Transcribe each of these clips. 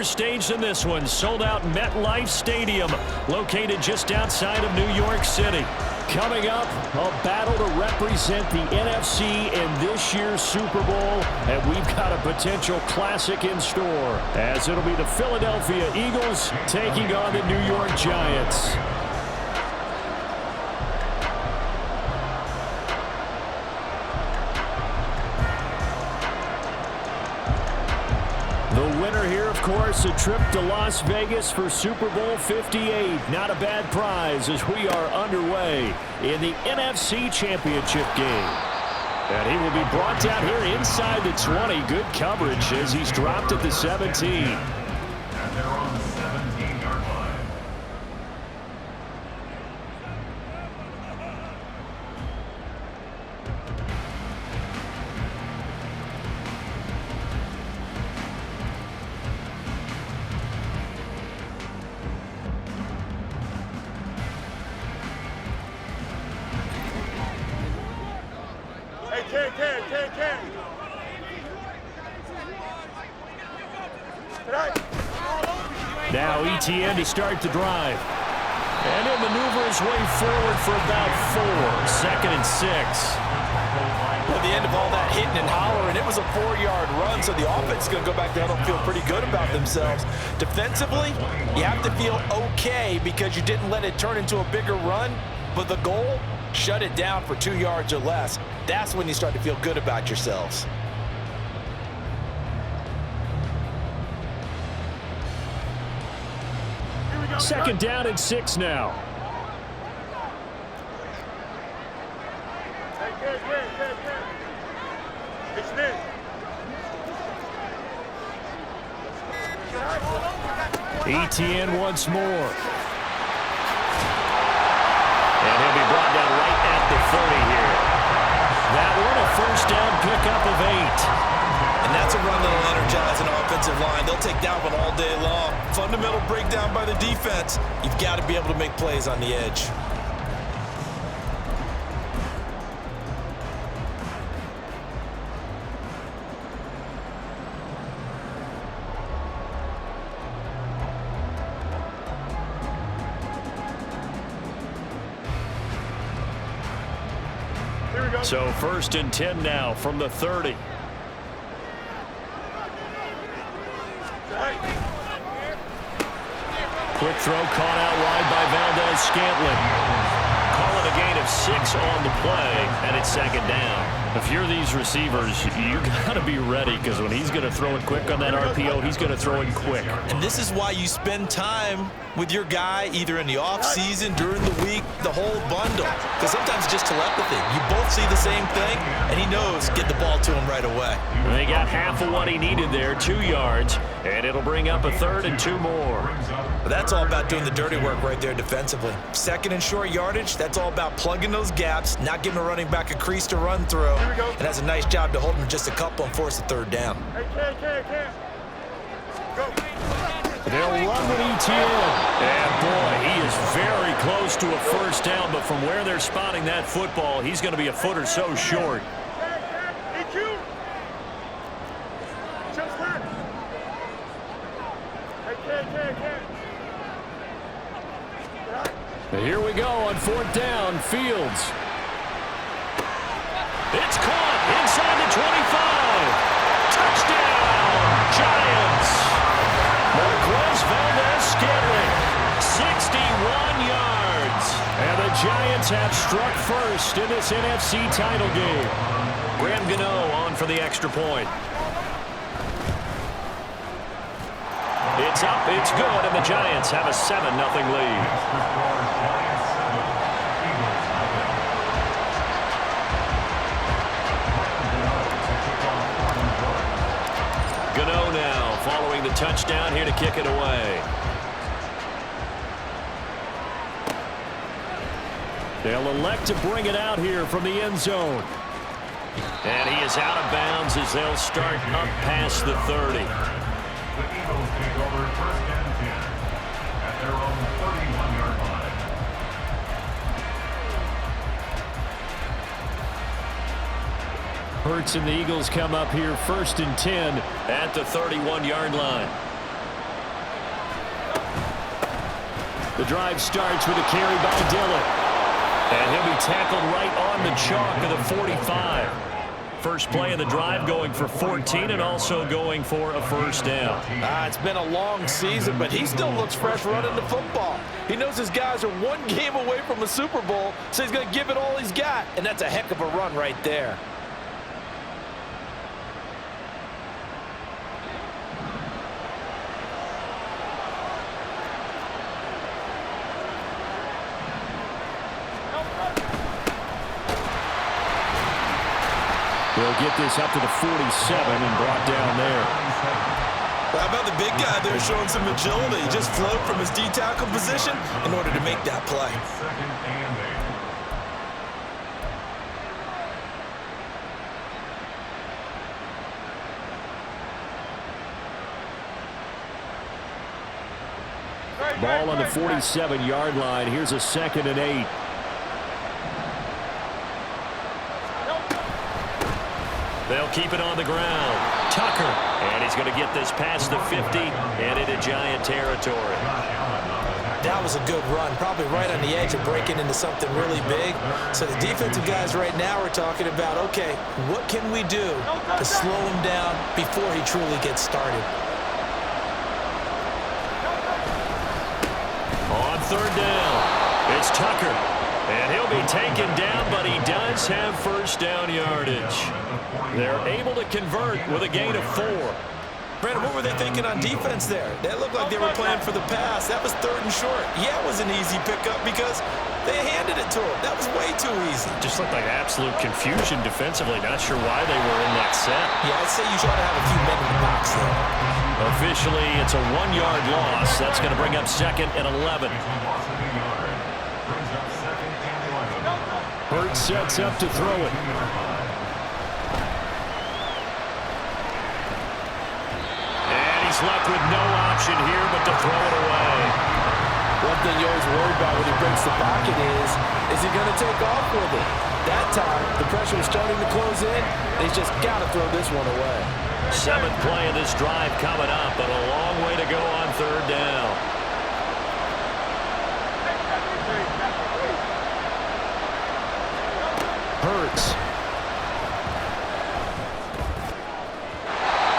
center stage in this one. Sold out MetLife Stadium, located just outside of New York City. Coming up, a battle to represent the NFC in this year's Super Bowl, and we've got a potential classic in store, as it'll be the Philadelphia Eagles taking on the New York Giants. The winner here, of course, a trip to Las Vegas for Super Bowl 58. Not a bad prize as we are underway in the NFC Championship game. And he will be brought down here inside the 20. Good coverage as he's dropped at the 17. And they're on the 17-yard line. Now ETN to start the drive. And he'll maneuver his way forward for about 4. Second and 6. At the end of all that hitting and hollering, it was a 4-yard run, so the offense is going to go back there and feel pretty good about themselves. Defensively, you have to feel okay because you didn't let it turn into a bigger run, but the goal, shut it down for 2 yards or less. That's when you start to feel good about yourselves. Second down and 6 now. ETN once more. And he'll be brought down right at the 30 here. That one a first down pickup of 8. And that's a run that'll energize an offensive line. They'll take that one all day long. Fundamental breakdown by the defense. You've got to be able to make plays on the edge. So first and 10 now from the 30. Quick throw caught out wide by Valdez-Scantling. Call it a gain of 6 on the play, and it's second down. If you're these receivers, you got to be ready because when he's going to throw it quick on that RPO, he's going to throw it quick. And this is why you spend time with your guy either in the offseason, during the week, the whole bundle. Because sometimes it's just telepathy. You both see the same thing, and he knows get the ball to him right away. They got half of what he needed there, 2 yards, and it'll bring up a third and 2 more. But that's all about doing the dirty work right there defensively. Second and short yardage, that's all about plugging those gaps, not giving a running back a crease to run through, and has a nice job to hold him just a couple and force a third down. They'll run with ETN. And boy, he is very close to a first down, but from where they're spotting that football, he's going to be a foot or so short. Here we go on 4th down. Fields. It's caught inside the 25. Touchdown, Giants. Marquez Valdez-Scantling, 61 yards. And the Giants have struck first in this NFC title game. Graham Gano on for the extra point. It's up, it's good, and the Giants have a 7-0 lead. Gano now following the touchdown here to kick it away. They'll elect to bring it out here from the end zone. And he is out of bounds as they'll start up past the 30. The Eagles take over first and 10 at their own 31-yard line. Hurts and the Eagles come up here first and 10 at the 31-yard line. The drive starts with a carry by Dillon. And he'll be tackled right on the chalk of the 45. First play of the drive going for 14 and also going for a first down. It's been a long season, but he still looks fresh running the football. He knows his guys are one game away from a Super Bowl, so he's going to give it all he's got, and that's a heck of a run right there. They'll get this up to the 47 and brought down there. How about the big guy there showing some agility? He just float from his D-tackle position in order to make that play. Ball on the 47-yard line. Here's a 2nd and 8. They'll keep it on the ground. Tucker. And he's going to get this past the 50 and into Giant territory. That was a good run, probably right on the edge of breaking into something really big. So the defensive guys right now are talking about, okay, what can we do to slow him down before he truly gets started? On 3rd down, it's Tucker. And he'll be taken down, but he does have first down yardage. They're able to convert with a gain of 4. Brandon, what were they thinking on defense there? That looked like they were playing for the pass. That was 3rd and short. Yeah, it was an easy pickup because they handed it to him. That was way too easy. Just looked like absolute confusion defensively. Not sure why they were in that set. Yeah, I'd say you try to have a few men in the box there. Officially, it's a 1-yard loss. That's going to bring up 2nd and 11. Hurts sets up to throw it. And he's left with no option here but to throw it away. One thing you always worry about when he breaks the pocket is he going to take off with it? That time, the pressure was starting to close in. He's just got to throw this one away. 7th play of this drive coming up, but a long way to go on 3rd down. Hurts.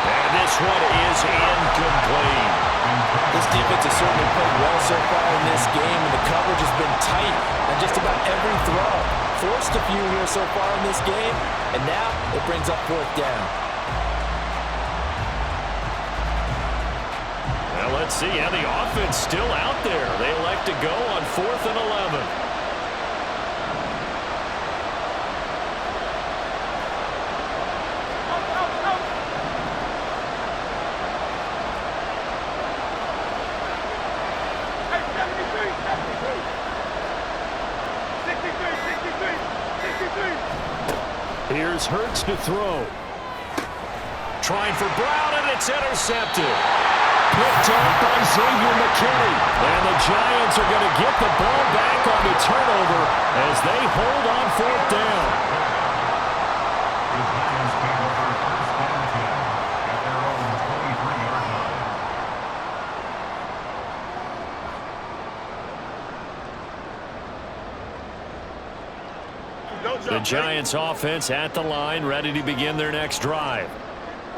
And this one is incomplete. This defense has certainly played well so far in this game, and the coverage has been tight on just about every throw. Forced a few here so far in this game, and now it brings up 4th down. Well, let's see how the offense still out there. They elect to go on 4th and 11. Here's Hurts to throw. Trying for Brown, and it's intercepted. Picked up by Xavier McKinney. And the Giants are going to get the ball back on the turnover as they hold on 4th down. The Giants take over 1st and 10 at their own 23-yard line. The Giants offense at the line, ready to begin their next drive.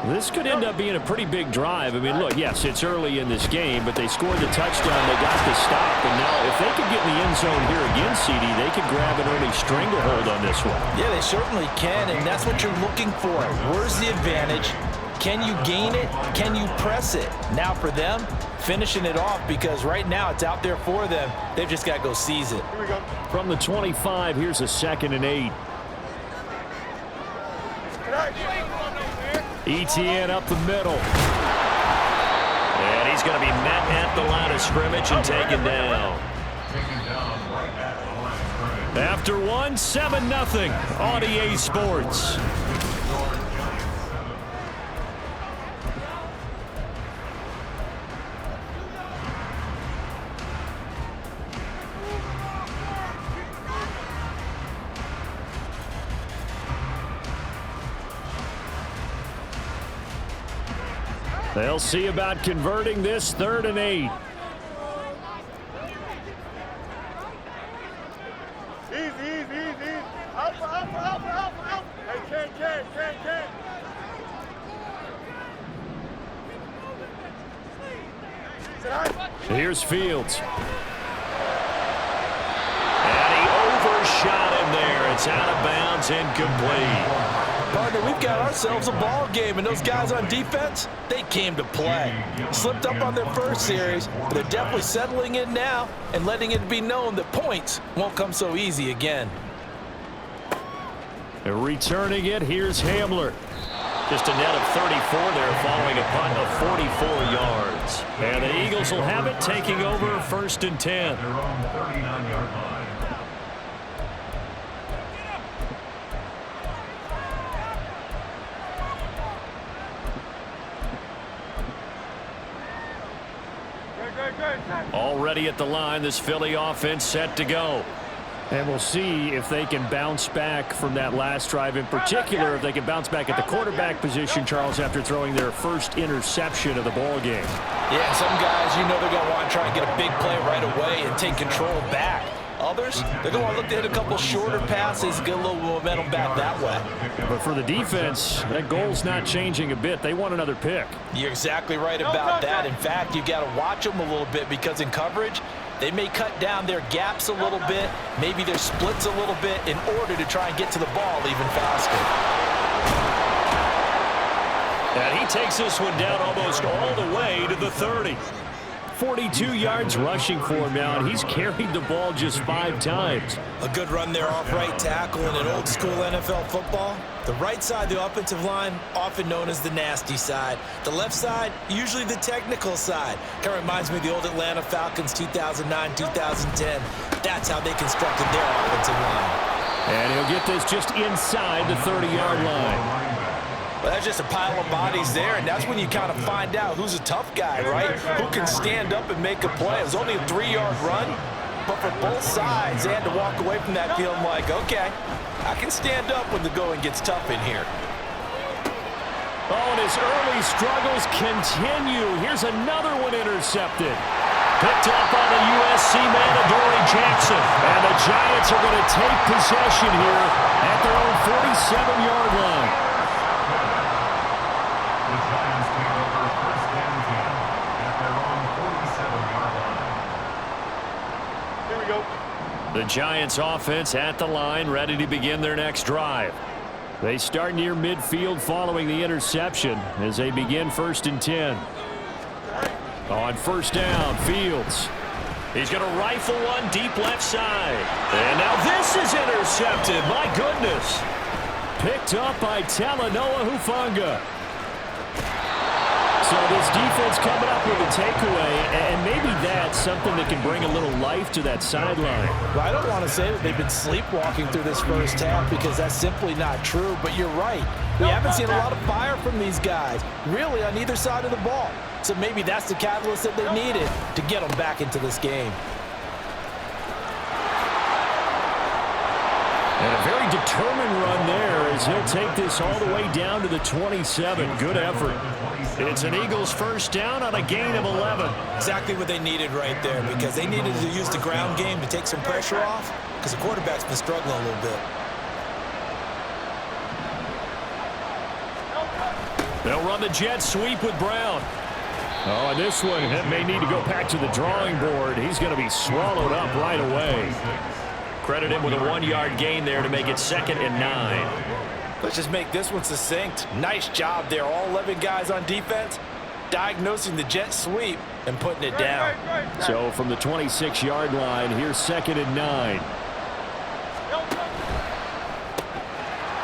This could end up being a pretty big drive. I mean, look, yes, it's early in this game, but they scored the touchdown. They got the stop, and now if they could get in the end zone here again, CD, they could grab an early stranglehold on this one. Yeah, they certainly can, and that's what you're looking for. Where's the advantage? Can you gain it? Can you press it? Now for them, finishing it off, because right now it's out there for them. They've just got to go seize it. Here we go. From the 25, here's a 2nd and 8. ETN up the middle. And he's going to be met at the line of scrimmage and taken down. After one, 7-0 on EA Sports. They'll see about converting this 3rd and 8. Here's Fields. And he overshot him there. It's out of bounds, incomplete. Partner, we've got ourselves a ball game, and those guys on defense, they came to play. Slipped up on their first series, but they're definitely settling in now and letting it be known that points won't come so easy again. Returning it, here's Hamler. Just a net of 34 there following a punt of 44 yards. And the Eagles will have it, taking over 1st and 10. Their own 39-yard line. Already at the line, this Philly offense set to go. And we'll see if they can bounce back from that last drive, in particular if they can bounce back at the quarterback position, Charles, after throwing their first interception of the ball game. Yeah, some guys, you know they're going to want to try and get a big play right away and take control back. Others, they're going to want to look to hit a couple shorter passes, get a little momentum back that way. But for the defense, that goal's not changing a bit. They want another pick. You're exactly right about that. In fact, you got to watch them a little bit because in coverage, they may cut down their gaps a little bit, maybe their splits a little bit in order to try and get to the ball even faster. And he takes this one down almost all the way to the 30. 42 yards rushing for him now, and he's carried the ball just 5 times. A good run there off right tackle in an old school NFL football. The right side, the offensive line, often known as the nasty side. The left side, usually the technical side. Kind of reminds me of the old Atlanta Falcons 2009, 2010. That's how they constructed their offensive line. And he'll get this just inside the 30-yard line. Well, that's just a pile of bodies there, and that's when you kind of find out who's a tough guy, right? Who can stand up and make a play. It was only a 3-yard run, but for both sides, they had to walk away from that feeling like, okay, I can stand up when the going gets tough in here. Oh, and his early struggles continue. Here's another one intercepted. Picked up on a USC man, Adoree Jackson. And the Giants are going to take possession here at their own 47-yard line. The Giants take over 1st and 10 at their own 47-yard line. Here we go. The Giants offense at the line, ready to begin their next drive. They start near midfield following the interception as they begin 1st and 10. On 1st down, Fields. He's going to rifle one deep left side. And now this is intercepted. My goodness. Picked up by Talanoa Hufanga. So this defense coming up with a takeaway, and maybe that's something that can bring a little life to that sideline. Well, I don't want to say that they've been sleepwalking through this first half because that's simply not true, but you're right. We haven't seen a lot of fire from these guys, really, on either side of the ball. So maybe that's the catalyst that they needed to get them back into this game. And a very determined run there as he'll take this all the way down to the 27. Good effort. It's an Eagles 1st down on a gain of 11. Exactly what they needed right there because they needed to use the ground game to take some pressure off because the quarterback's been struggling a little bit. They'll run the jet sweep with Brown. Oh, and this one may need to go back to the drawing board. He's going to be swallowed up right away. Credit him with a 1-yard gain there to make it 2nd and 9. Let's just make this one succinct. Nice job there. All 11 guys on defense diagnosing the jet sweep and putting it down. So from the 26-yard line, here's 2nd and 9.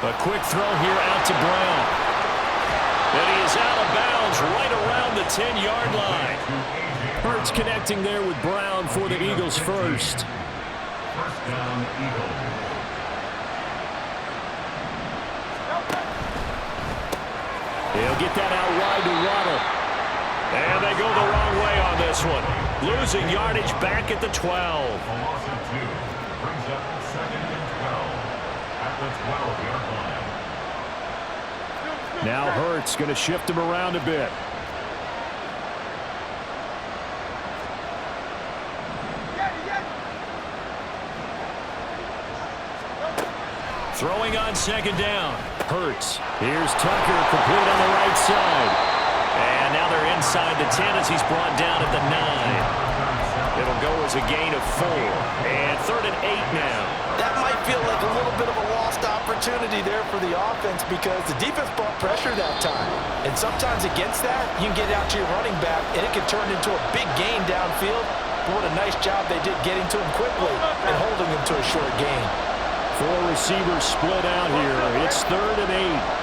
A quick throw here out to Brown. And he is out of bounds right around the 10-yard line. Hurts connecting there with Brown for the Eagles 1st. 1st down, Eagles. He'll get that out wide to Waddle. And they go the wrong way on this one. Losing yardage back at the 12. A loss of 2 brings up 2nd and 12 at the 12-yard line. Now Hurts going to shift him around a bit. Throwing on second down. Hurts. Here's Tucker, complete on the right side. And now they're inside the 10 as he's brought down at the 9. It'll go as a gain of 4. And 3rd and 8 now. That might feel like a little bit of a lost opportunity there for the offense because the defense brought pressure that time. And sometimes against that, you can get out to your running back, and it can turn into a big gain downfield. But what a nice job they did getting to him quickly and holding him to a short gain. 4 receivers split out here. It's 3rd and 8.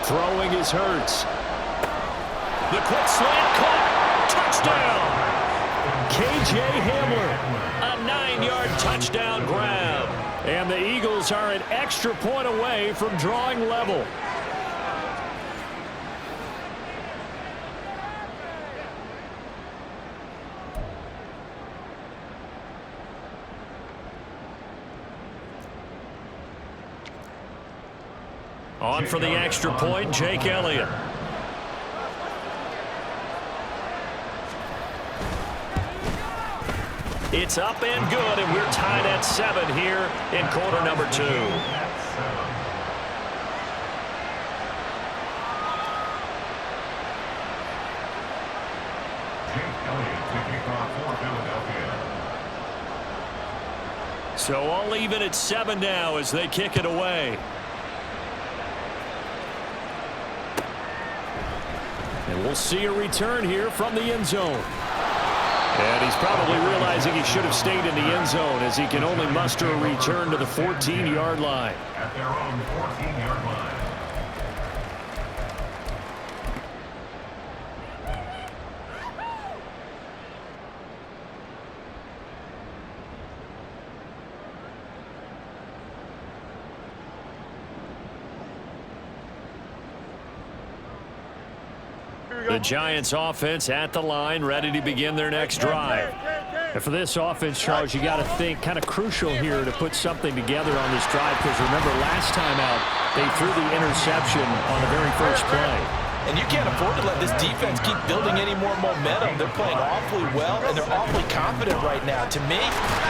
Throwing is Hurts. The quick slant caught. Touchdown. K.J. Hamler. A 9-yard touchdown grab. And the Eagles are an extra point away from drawing level. On for the extra point, Jake Elliott. It's up and good, and we're tied at 7 here in quarter number 2. So all even at 7 now as they kick it away. And we'll see a return here from the end zone. And he's probably realizing he should have stayed in the end zone as he can only muster a return to the 14-yard line. At their own 14-yard line. The Giants offense at the line, ready to begin their next drive. And for this offense, Charles, you got to think kind of crucial here to put something together on this drive because remember last time out, they threw the interception on the very first play. And you can't afford to let this defense keep building any more momentum. They're playing awfully well, and they're awfully confident right now. To me,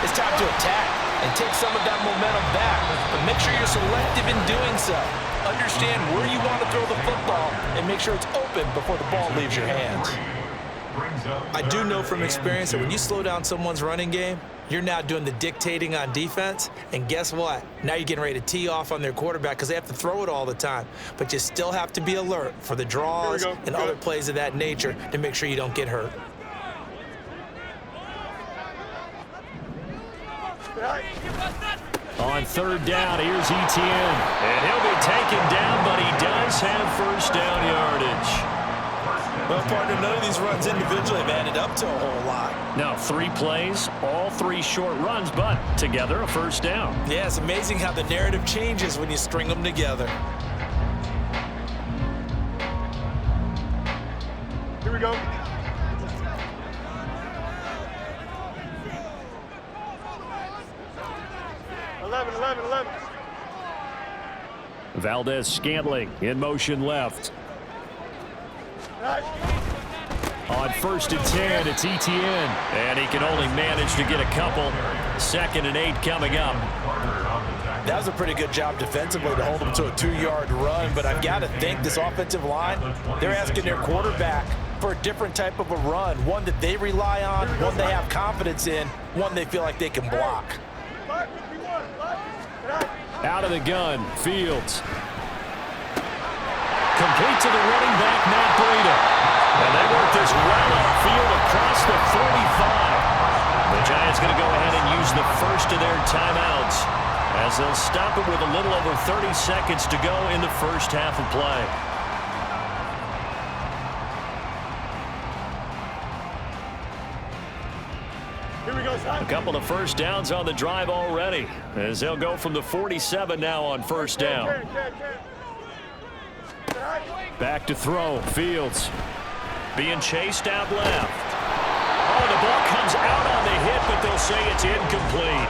it's time to attack and take some of that momentum back, but make sure you're selective in doing so. Understand where you want to throw the football and make sure it's open before the ball leaves your hands. I do know from experience that when you slow down someone's running game, you're now doing the dictating on defense, and guess what? Now you're getting ready to tee off on their quarterback because they have to throw it all the time. But you still have to be alert for the draws and other plays of that nature to make sure you don't get hurt. On 3rd down, here's Etienne. And he'll be taken down, but he does have first down yardage. Well, partner, none of these runs individually have added up to a whole lot. Now, 3 plays, all 3 short runs, but together a first down. Yeah, it's amazing how the narrative changes when you string them together. Here we go. Eleven. Valdez-Scantling in motion left. On 1st and 10, it's Etienne. And he can only manage to get a couple. 2nd and 8 coming up. That was a pretty good job defensively to hold them to a 2-yard run, but I've got to think this offensive line, they're asking their quarterback for a different type of a run, one that they rely on, one they have confidence in, one they feel like they can block. Out of the gun, Fields. Complete to the running back, Matt Breida. And they work this well upfield across the 45. The Giants going to go ahead and use the first of their timeouts as they'll stop it with a little over 30 seconds to go in the first half of play. A couple of first downs on the drive already as they'll go from the 47 now on first down. Back to throw. Fields being chased out left. Oh, And the ball comes out on the hit, but they'll say it's incomplete.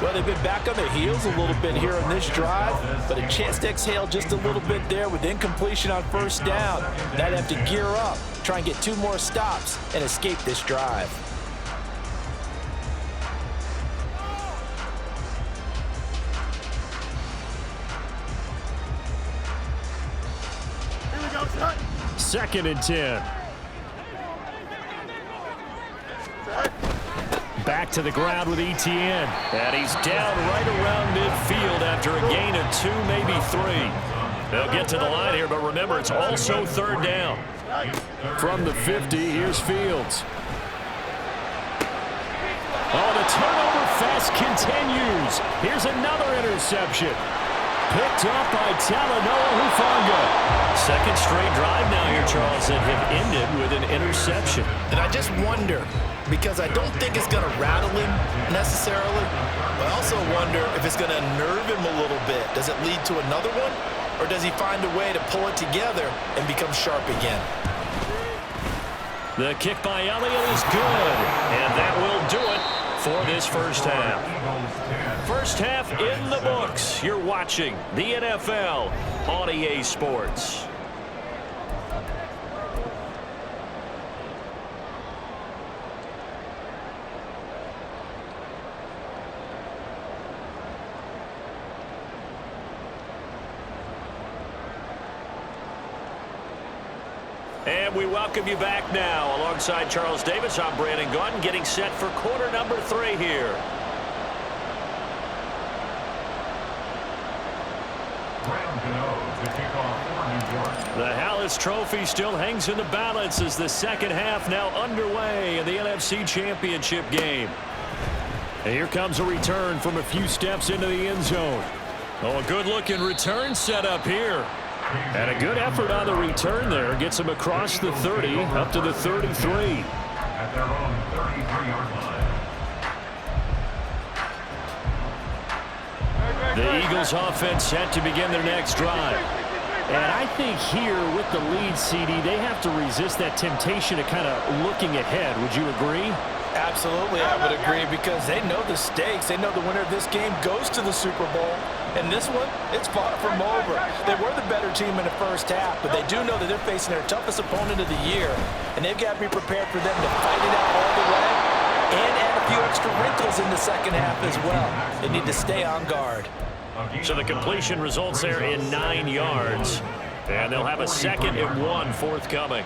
Well, they've been back on their heels a little bit here on this drive, but a chance to exhale just a little bit there with incompletion on first down. Now they have to gear up, try and get 2 more stops, and escape this drive. Here we go, son. 2nd and 10. Back to the ground with Etienne. And he's down right around midfield after a gain of 2, maybe 3. They'll get to the line here, but remember, it's also 3rd down. From the 50, here's Fields. Oh, the turnover fest continues. Here's another interception. Picked up by Talanoa Hufanga. 2nd straight drive now here, Charles, that have ended with an interception. And I just wonder, because I don't think it's going to rattle him necessarily, but I also wonder if it's going to nerve him a little bit. Does it lead to another one, or does he find a way to pull it together and become sharp again? The kick by Elliott is good, and that will do it for this first half. First half in the books. You're watching the NFL on EA Sports. And we welcome you back now. Alongside Charles Davis, I'm Brandon Gaudin, getting set for quarter number 3 here. The Hallis Trophy still hangs in the balance as the second half now underway in the NFC Championship game. And here comes a return from a few steps into the end zone. Oh, a good-looking return set up here. And a good effort on the return there. Gets him across the 30, up to the 33. At their own 33-yard line. The Eagles offense set to begin their next drive. And I think here with the lead, CD, they have to resist that temptation of kind of looking ahead. Would you agree? Absolutely, I would agree, because they know the stakes. They know the winner of this game goes to the Super Bowl. And this one, it's far from over. They were the better team in the first half, but they do know that they're facing their toughest opponent of the year. And they've got to be prepared for them to fight it out all the way and add a few extra wrinkles in the second half as well. They need to stay on guard. So the completion results there in 9 yards. And they'll have a 2nd and 1 forthcoming.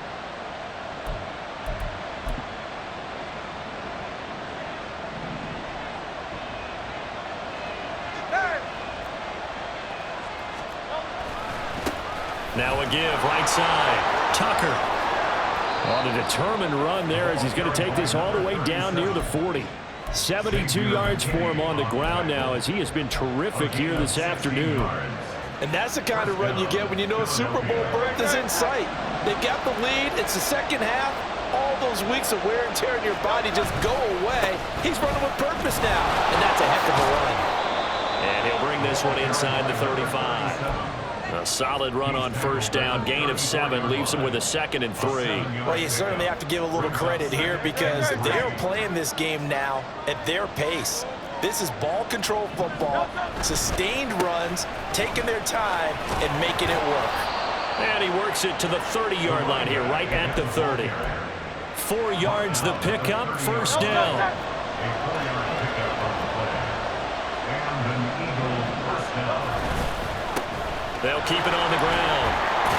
Now a give, right side. Tucker. On a determined run there as he's going to take this all the way down near the 40. 72 yards for him on the ground now as he has been terrific here this afternoon. And that's the kind of run you get when you know a Super Bowl berth is in sight. They've got the lead. It's the second half. All those weeks of wear and tear in your body just go away. He's running with purpose now, and that's a heck of a run. And he'll bring this one inside the 35. A solid run on first down. Gain of 7 leaves him with a 2nd and 3. Well, you certainly have to give a little credit here, because they're playing this game now at their pace. This is ball control football, sustained runs, taking their time and making it work. And he works it to the 30-yard line here, right at the 30. 4 yards the pickup, first down. A 4-yard pickup on the play. And an Eagles first down. They'll keep it on the ground.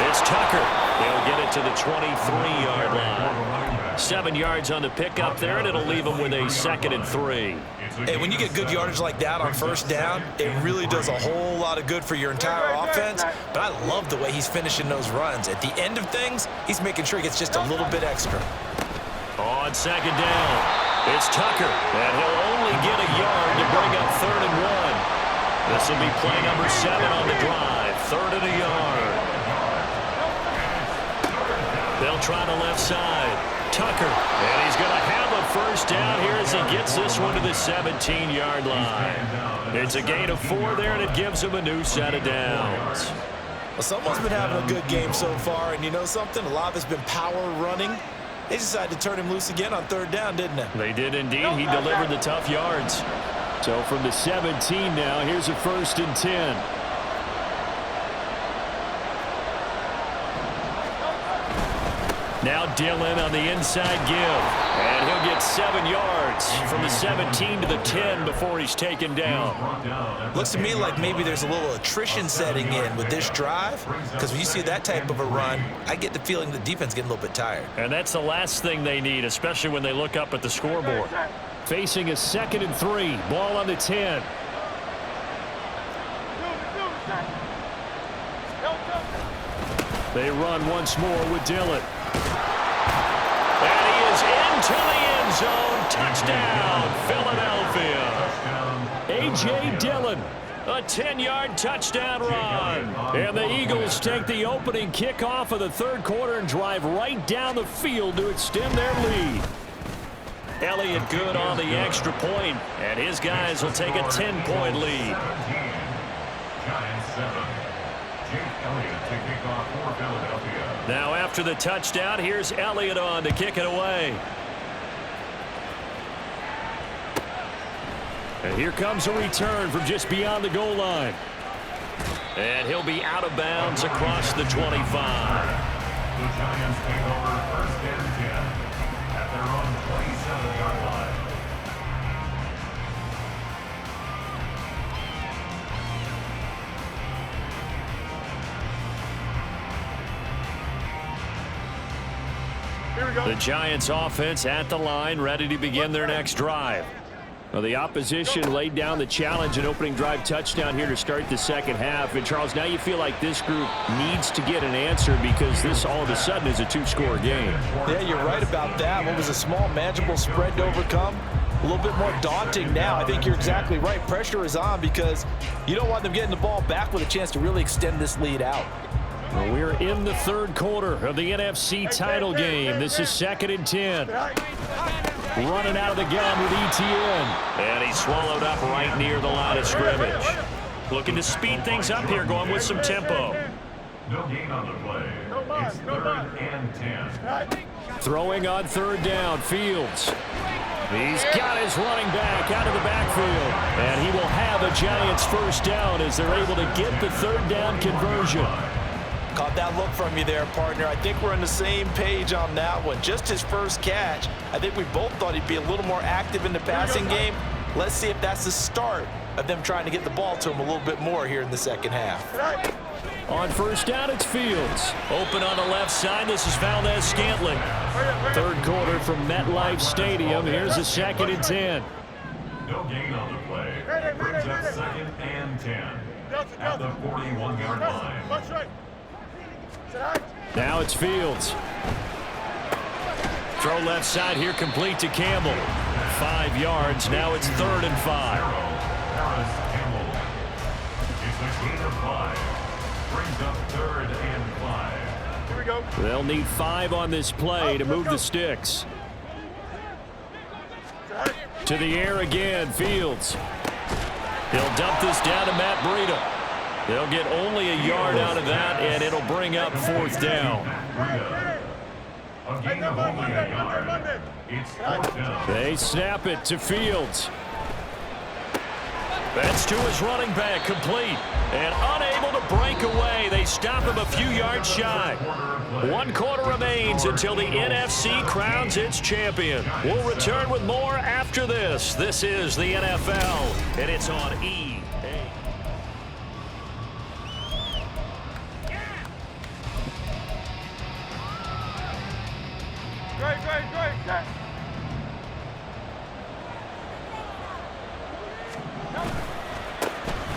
It's Tucker. They'll get it to the 23-yard line. 7 yards on the pickup there, and it'll leave them with a 2nd and 3. Hey, when you get good yardage like that on first down, it really does a whole lot of good for your entire offense. But I love the way he's finishing those runs. At the end of things, he's making sure he gets just a little bit extra. On 2nd down, it's Tucker, and he'll only get a yard to bring up 3rd and 1. This will be play number 7 on the drive, 3rd and a yard. They'll try the left side. Tucker, and he's going to have a first down here as he gets this one to the 17-yard line. It's a gain of 4 there, and it gives him a new set of downs. Well, someone's been having a good game so far, and you know something? A lot of it's been power running. They decided to turn him loose again on 3rd down, didn't they? They did indeed. He delivered the tough yards. So from the 17 now, here's a 1st and 10. Now Dillon on the inside give. And he'll get 7 yards from the 17 to the 10 before he's taken down. Looks to me like maybe there's a little attrition setting in with this drive, because when you see that type of a run, I get the feeling the defense getting a little bit tired. And that's the last thing they need, especially when they look up at the scoreboard. Facing a 2nd and 3. Ball on the 10. They run once more with Dillon. And he is into the end zone. Touchdown, Philadelphia. A.J. Dillon, a 10-yard touchdown run. And the Eagles take the opening kickoff of the 3rd quarter and drive right down the field to extend their lead. Elliott good on the extra point, and his guys will take a 10-point lead. Giants 7. Jake Elliott to kick off for Philadelphia. Now after the touchdown, here's Elliott on to kick it away. And here comes a return from just beyond the goal line. And he'll be out of bounds across the 25. The Giants take over 1st and 10 at their own 27-yard line. Here we go. The Giants offense at the line, ready to begin their next drive. Well, the opposition laid down the challenge and opening drive touchdown here to start the 2nd half. And, Charles, now you feel like this group needs to get an answer because this all of a sudden is a 2-score game. Yeah, you're right about that. What was a small, manageable spread to overcome? A little bit more daunting now. I think you're exactly right. Pressure is on because you don't want them getting the ball back with a chance to really extend this lead out. Well, we're in the 3rd quarter of the NFC title game. This is 2nd and 10. Running out of the gun with Etienne. And he's swallowed up right near the line of scrimmage. Looking to speed things up here, going with some tempo. No gain on the play. It's 3rd and 10. Throwing on 3rd down, Fields. He's got his running back out of the backfield. And he will have a Giants 1st down as they're able to get the 3rd down conversion. Caught that look from you there, partner. I think we're on the same page on that one. Just his first catch. I think we both thought he'd be a little more active in the passing game. Let's see if that's the start of them trying to get the ball to him a little bit more here in the 2nd half. On 1st down, it's Fields. Open on the left side. This is Valdez-Scantling. 3rd quarter from MetLife Stadium. Here's a 2nd and 10. No gain on the play. Brings up 2nd and 10 at the 41-yard line. Now it's Fields. Throw left side here, complete to Campbell. 5 yards. Now it's 3rd and 5. Harris Campbell. It's a gain of 5. Brings up 3rd and 5. Here we go. They'll need 5 on this play to move the sticks. To the air again, Fields. He'll dump this down to Matt Breida. They'll get only a yard out of that, and it'll bring up 4th down. A gain of only a yard. It's 4th down. They snap it to Fields. That's to his running back, complete. And unable to break away. They stop him a few yards shy. 1 quarter remains until the NFC crowns its champion. We'll return with more after this. This is the NFL, and it's on EA. Great.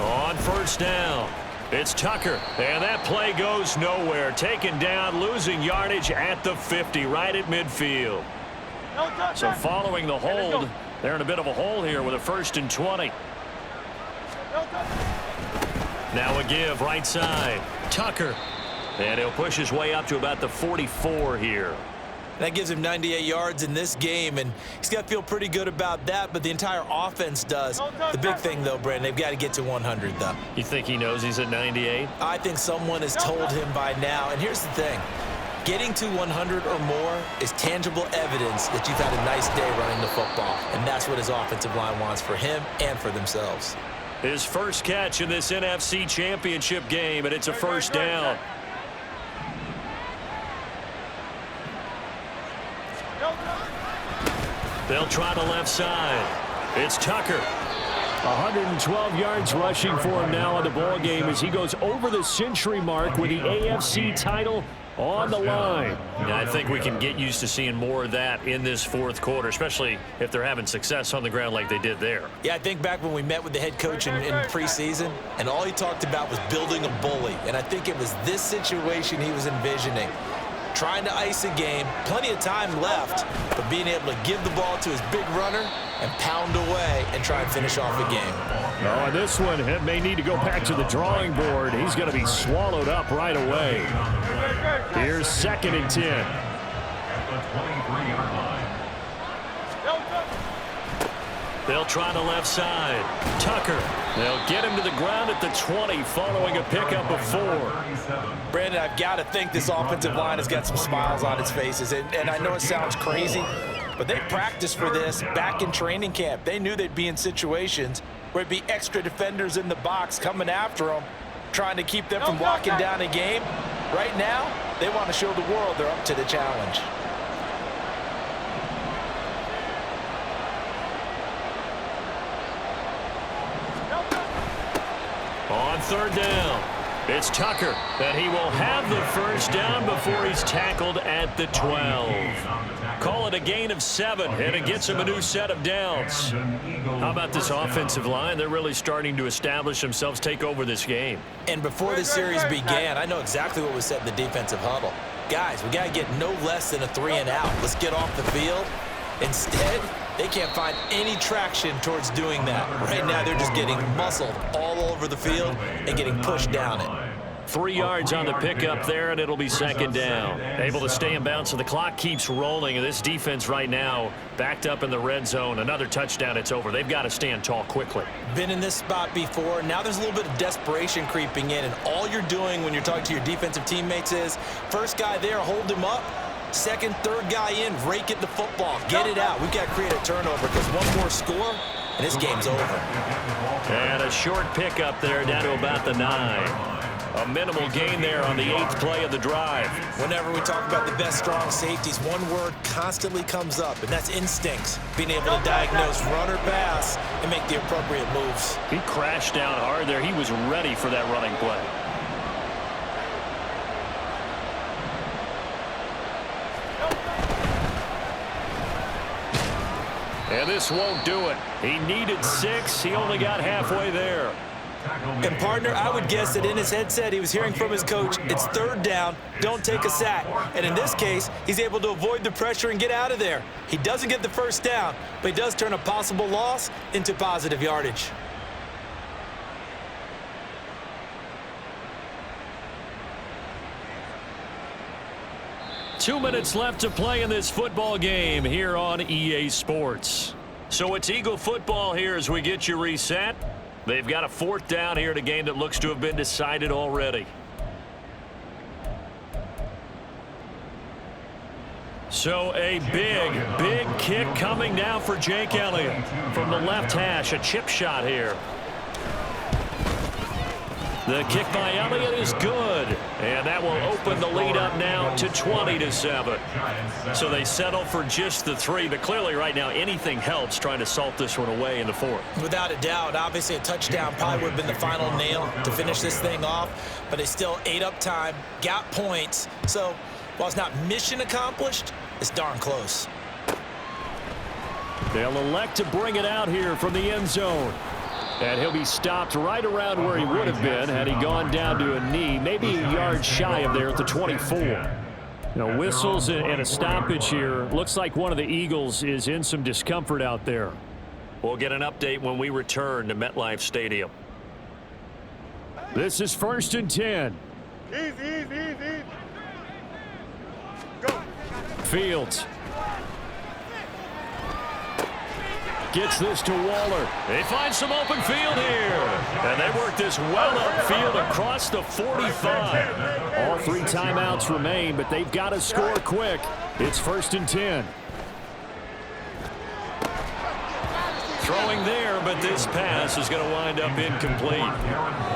On 1st down, it's Tucker, and that play goes nowhere. Taken down, losing yardage at the 50, right at midfield. So following the hold, they're in a bit of a hole here with a 1st and 20. Now a give, right side, Tucker. And he'll push his way up to about the 44 here. That gives him 98 yards in this game, and he's got to feel pretty good about that, but the entire offense does. The big thing, though, Brandon, they've got to get to 100, though. You think he knows he's at 98? I think someone has told him by now, and here's the thing. Getting to 100 or more is tangible evidence that you've had a nice day running the football, and that's what his offensive line wants for him and for themselves. His first catch in this NFC Championship game, and it's a first down. They'll try the left side. It's Tucker. 112 yards rushing for him now in the ball game as he goes over the century mark with the AFC title on the line. Yeah, I think we can get used to seeing more of that in this fourth quarter, especially if they're having success on the ground like they did there. Yeah, I think back when we met with the head coach in preseason, and all he talked about was building a bully. And I think it was this situation he was envisioning. Trying to ice a game, plenty of time left, but being able to give the ball to his big runner and pound away and try and finish off a game. Oh, and this one may need to go back to the drawing board. He's going to be swallowed up right away. Here's 2nd and 10. At the 23-yard line. They'll try the left side. Tucker. They'll get him to the ground at the 20 following a pickup of 4. Brandon, I've got to think this offensive line has got some smiles on its faces. And I know it sounds crazy, but they practiced for this back in training camp. They knew they'd be in situations where it'd be extra defenders in the box coming after them, trying to keep them from locking down a game. Right now, they want to show the world they're up to the challenge. On 3rd down, it's Tucker, and he will have the first down before he's tackled at the 12. Call it a gain of 7, and it gets him a new set of downs. How about this offensive line? They're really starting to establish themselves, take over this game. And before the series began, I know exactly what was said in the defensive huddle. Guys, we got to get no less than a 3 and out. Let's get off the field. Instead, they can't find any traction towards doing that. Right now, they're just getting muscled all over the field and getting pushed down it. 3 yards on the pickup there, and it'll be 2nd down. Able to stay in bounds, so the clock keeps rolling. And this defense right now backed up in the red zone. Another touchdown, it's over. They've got to stand tall quickly. Been in this spot before. Now there's a little bit of desperation creeping in, and all you're doing when you're talking to your defensive teammates is, first guy there, hold him up. Second, third guy in, rake at the football. Get it out. We've got to create a turnover because one more score, and this game's over. And a short pickup there down to about the 9. A minimal gain there on the 8th play of the drive. Whenever we talk about the best strong safeties, one word constantly comes up, and that's instincts. Being able to diagnose run or pass and make the appropriate moves. He crashed down hard there. He was ready for that running play. And this won't do it. He needed 6. He only got halfway there. And, partner, I would guess that in his headset he was hearing from his coach, it's 3rd down, don't take a sack. And in this case, he's able to avoid the pressure and get out of there. He doesn't get the first down, but he does turn a possible loss into positive yardage. Two minutes left to play in this football game here on EA Sports. So it's Eagle football here as we get you reset. They've got a 4th down here in a game that looks to have been decided already. So a big kick coming now for Jake Elliott from the left hash. A chip shot here. The kick by Elliott is good, and that will open the lead up now to 20-7. So they settle for just the 3, but clearly right now anything helps trying to salt this one away in the 4th. Without a doubt, obviously a touchdown probably would have been the final nail to finish this thing off, but they still ate up time, got points. So while it's not mission accomplished, it's darn close. They'll elect to bring it out here from the end zone. And he'll be stopped right around where he would have been had he gone down to a knee, maybe a yard shy of there at the 24. You know, whistles and a stoppage here. Looks like one of the Eagles is in some discomfort out there. We'll get an update when we return to MetLife Stadium. This is 1st and 10. Easy. Go. Fields. Gets this to Waller. They find some open field here. And they work this well upfield across the 45. All 3 timeouts remain, but they've got to score quick. It's 1st and 10. Throwing there, but this pass is going to wind up incomplete.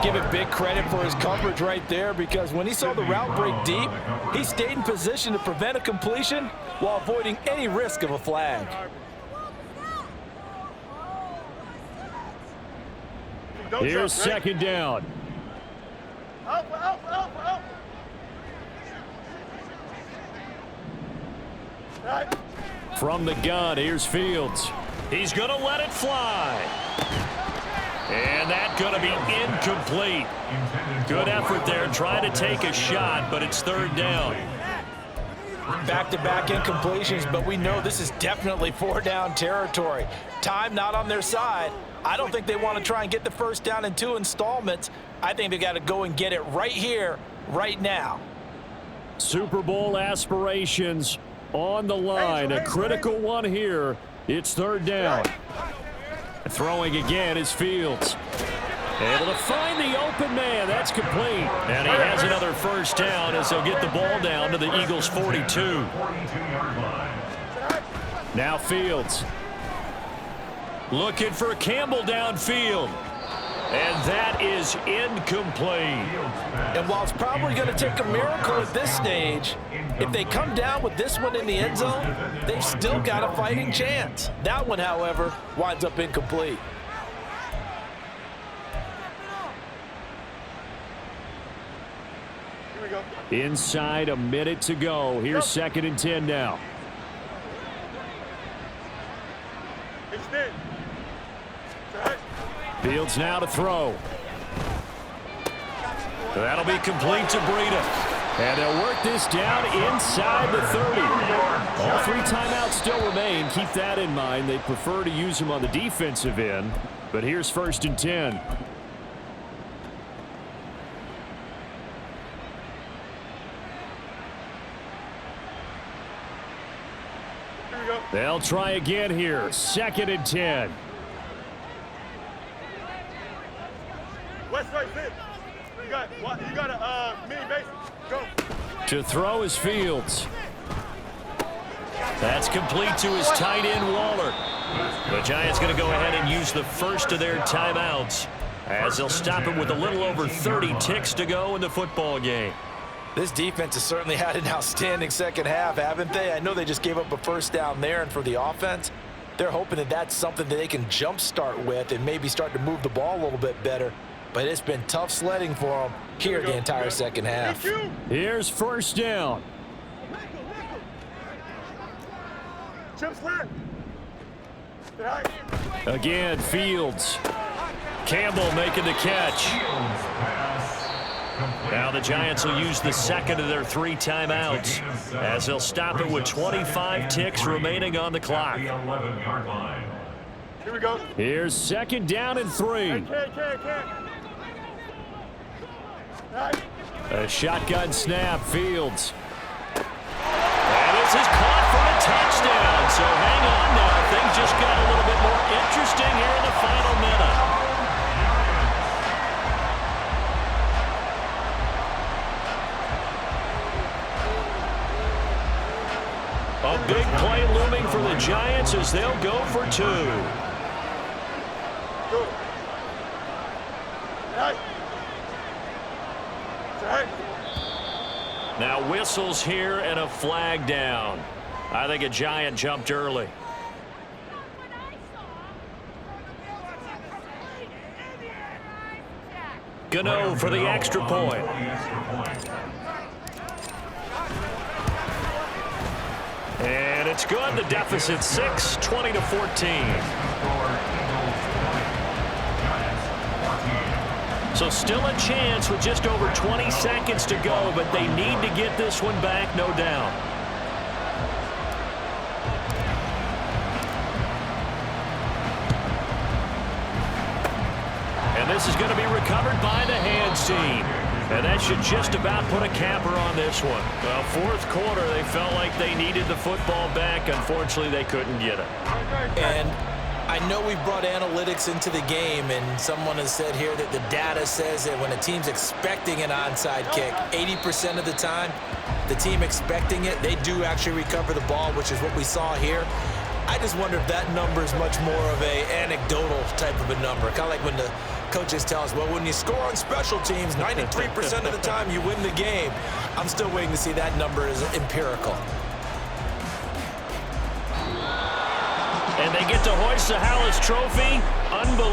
Give it big credit for his coverage right there, because when he saw the route break deep, he stayed in position to prevent a completion while avoiding any risk of a flag. Here's 2nd down. From the gun, here's Fields. He's going to let it fly. And that's going to be incomplete. Good effort there trying to take a shot, but it's 3rd down. Back-to-back incompletions, but we know this is definitely 4-down territory. Time not on their side. I don't think they want to try and get the 1st down in 2 installments. I think they got to go and get it right here, right now. Super Bowl aspirations on the line. A critical one here. It's 3rd down. Throwing again is Fields. Able to find the open man. That's complete. And he has another 1st down as they'll get the ball down to the Eagles' 42. Now Fields. Looking for Campbell downfield. And that is incomplete. And while it's probably going to take a miracle at this stage, if they come down with this one in the end zone, they've still got a fighting chance. That one, however, winds up incomplete. Inside a minute to go. Here's 2nd and 10 now. Fields now to throw. That'll be complete to Breida. And they'll work this down inside the 30. All 3 timeouts still remain. Keep that in mind. They prefer to use them on the defensive end. But here's 1st and 10. They'll try again here. 2nd and 10. West right fit. You got a mini base. Go. To throw is Fields. That's complete to his tight end, Waller. The Giants going to go ahead and use the first of their timeouts as they'll stop it with a little over 30 ticks to go in the football game. This defense has certainly had an outstanding second half, haven't they? I know they just gave up a 1st down there, and for the offense, they're hoping that that's something that they can jumpstart with and maybe start to move the ball a little bit better. But it's been tough sledding for them here the entire second half. Here's 1st down. Again, Fields. Campbell making the catch. Now the Giants will use the 2nd of their 3 timeouts as they'll stop it with 25 ticks remaining on the clock. Here we go. Here's 2nd down and 3. A shotgun snap, Fields. And this is caught for a touchdown. So hang on now. Things just got a little bit more interesting here in the final minute. A big play looming for the Giants as they'll go for 2. Now whistles here and a flag down. I think a Giant jumped early. Gano for the extra point. And it's good. The deficit 6, 20-14. So still a chance with just over 20 seconds to go, but they need to get this one back, no doubt. And this is going to be recovered by the hands team. And that should just about put a capper on this one. Well, 4th quarter, they felt like they needed the football back. Unfortunately, they couldn't get it. And I know we've brought analytics into the game, and someone has said here that the data says that when a team's expecting an onside kick, 80% of the time, the team expecting it, they do actually recover the ball, which is what we saw here. I just wonder if that number is much more of a anecdotal type of a number, kind of like when the coaches tell us, well, when you score on special teams, 93% of the time you win the game. I'm still waiting to see that number is empirical. And they get to hoist the Hallis Trophy. Unbelievable.